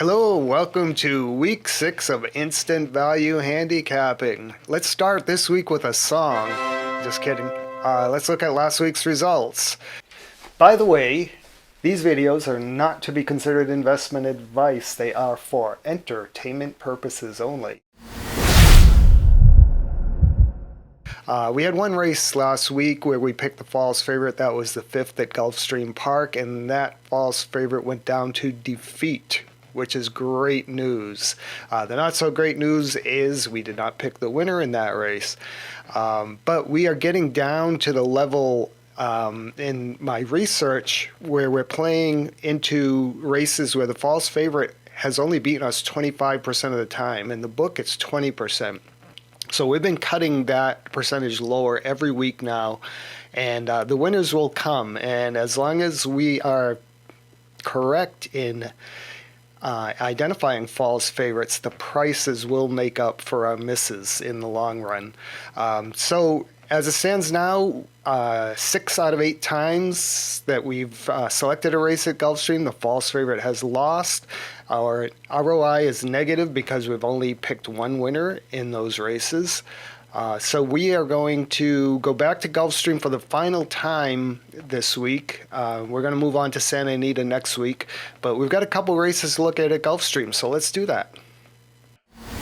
Hello, welcome to week 6 of Instant Value Handicapping. Let's start this week with a song. Just kidding. Let's look at last week's results. By the way, these videos are not to be considered investment advice. They are for entertainment purposes only. We had one race last week where we picked the false favorite. That was the 5th at Gulfstream Park, and that false favorite went down to defeat, which is great news. The not so great news is we did not pick the winner in that race. But we are getting down to the level in my research where we're playing into races where the false favorite has only beaten us 25% of the time. In the book, it's 20%. So we've been cutting that percentage lower every week now, and the winners will come. And as long as we are correct in identifying false favorites, the prices will make up for our misses in the long run. So as it stands now, 6 out of 8 times that we've selected a race at Gulfstream, the false favorite has lost. Our ROI is negative because we've only picked one winner in those races. So we are going to go back to Gulfstream for the final time this week. We're going to move on to Santa Anita next week, but we've got a couple races to look at Gulfstream, so let's do that.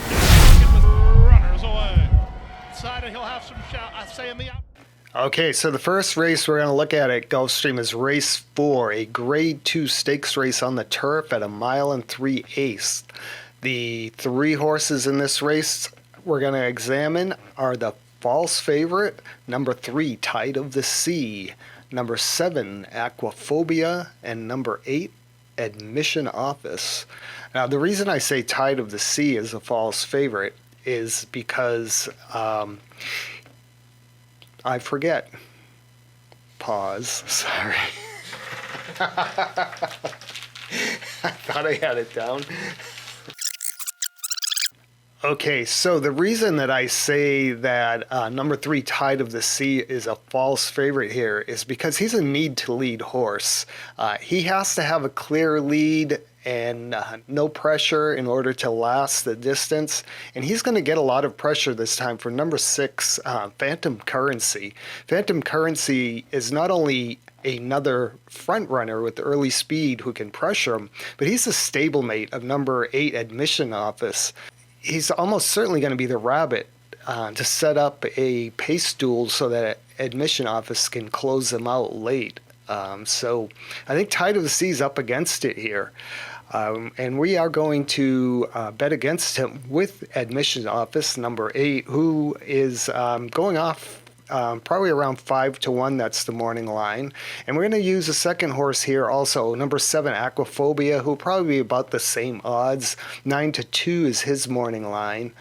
Runners away. Decided he'll have some say in the out. Okay, so the first race we're going to look at Gulfstream is race 4, a grade 2 stakes race on the turf at 1 3/8 miles. The 3 horses in this race we're going to examine are the false favorite, number 3, Tide of the Sea, number 7, Aquaphobia, and number 8, Admission Office. Now, the reason I say Tide of the Sea is a false favorite is because I forget. Pause. Sorry. I thought I had it down. Okay, so the reason that I say that number 3, Tide of the Sea, is a false favorite here is because he's a need-to-lead horse. He has to have a clear lead and no pressure in order to last the distance. And he's going to get a lot of pressure this time for number 6, Phantom Currency. Phantom Currency is not only another front runner with early speed who can pressure him, but he's a stablemate of number 8, Admission Office. He's almost certainly going to be the rabbit to set up a pace duel so that Admission Office can close them out late. So I think Tide of the Sea is up against it here. And we are going to bet against him with Admission Office, number 8, who is going off probably around 5-1. That's the morning line. And we're going to use a second horse here also, number 7, Aquaphobia, who will probably be about the same odds. 9-2 is his morning line.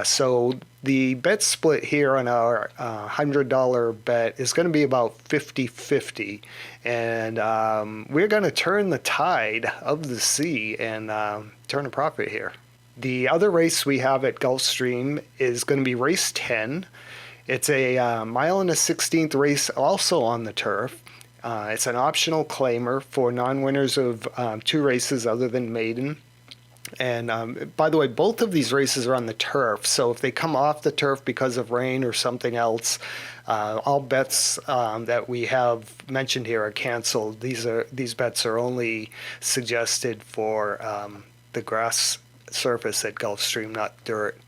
So the bet split here on our $100 bet is going to be about 50-50. And we're going to turn the tide of the sea and turn a profit here. The other race we have at Gulfstream is going to be race 10. It's a 1 1/16 mile race also on the turf. It's an optional claimer for non-winners of 2 races other than maiden. And by the way, both of these races are on the turf, so if they come off the turf because of rain or something else, all bets that we have mentioned here are canceled. These bets are only suggested for the grass surface at Gulfstream, not dirt.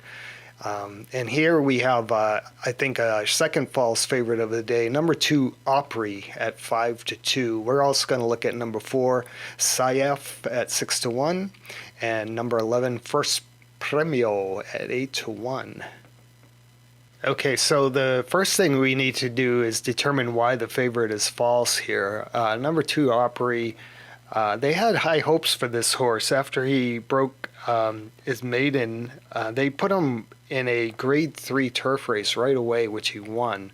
And here we have, I think, a second false favorite of the day, number 2, Opry at 5-2. We're also going to look at number 4, Saif at 6-1, and number 11, First Premio at 8-1. Okay, so the first thing we need to do is determine why the favorite is false here. Number 2, Opry, they had high hopes for this horse after he broke his maiden. They put him in a grade 3 turf race right away, which he won.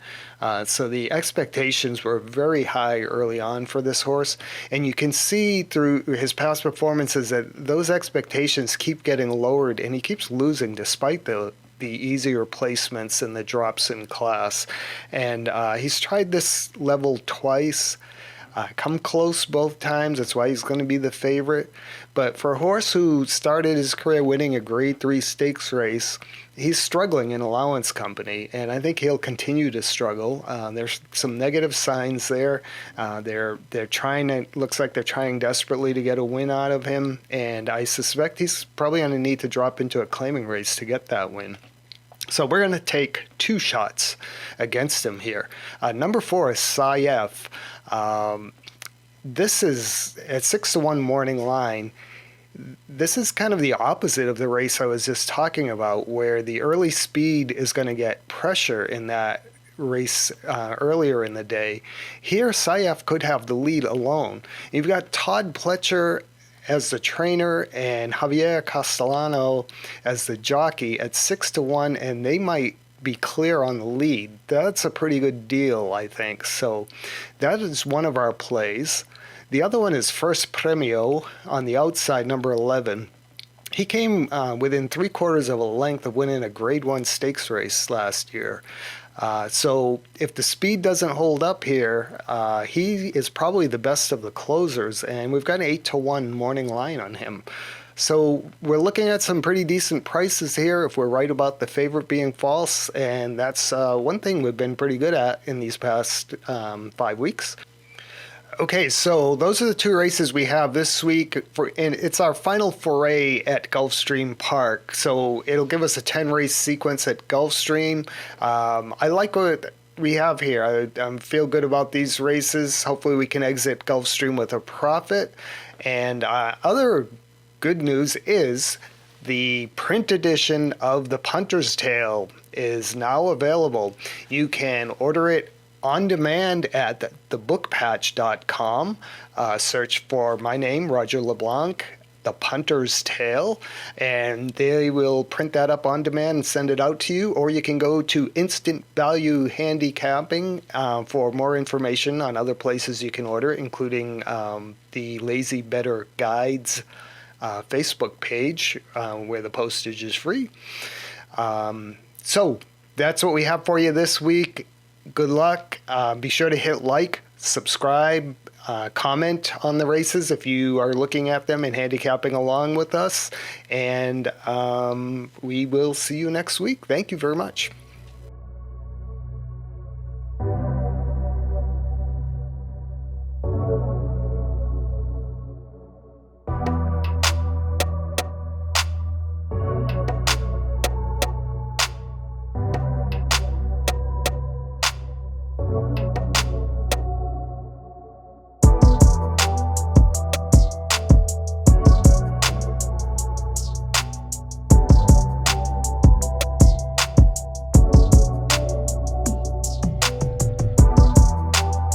So the expectations were very high early on for this horse, and you can see through his past performances that those expectations keep getting lowered, and he keeps losing despite the easier placements and the drops in class. And he's tried this level twice. Come close both times. That's why he's going to be the favorite. But for a horse who started his career winning a Grade 3 stakes race, he's struggling in allowance company, and I think he'll continue to struggle. There's some negative signs there. They're trying to, looks like they're trying desperately to get a win out of him, and I suspect he's probably going to need to drop into a claiming race to get that win. So we're going to take 2 shots against him here. Number 4 is Saif. This is at 6-1 morning line. This is kind of the opposite of the race I was just talking about, where the early speed is going to get pressure in that race earlier in the day. Here, Saif could have the lead alone. You've got Todd Pletcher as the trainer and Javier Castellano as the jockey at 6-1, and they might be clear on the lead. That's a pretty good deal, I think. So that is one of our plays. The other one is First Premio on the outside, number 11. He came within 3/4 of a length of winning a Grade 1 stakes race last year. So if the speed doesn't hold up here, he is probably the best of the closers, and we've got an 8-1 morning line on him. So we're looking at some pretty decent prices here if we're right about the favorite being false, and that's one thing we've been pretty good at in these past 5 weeks. Okay, so those are the 2 races we have this week, and it's our final foray at Gulfstream Park. So it'll give us a 10-race sequence at Gulfstream. I like what we have here. I feel good about these races. Hopefully we can exit Gulfstream with a profit. And other good news is the print edition of The Punter's Tale is now available. You can order it on demand at thebookpatch.com. Search for my name, Roger LeBlanc, The Punter's Tale, and they will print that up on demand and send it out to you. Or you can go to Instant Value Handicapping for more information on other places you can order, including the Lazy Bettor Guides Facebook page where the postage is free. So that's what we have for you this week. Good luck. Be sure to hit like, subscribe, comment on the races if you are looking at them and handicapping along with us. And we will see you next week. Thank you very much.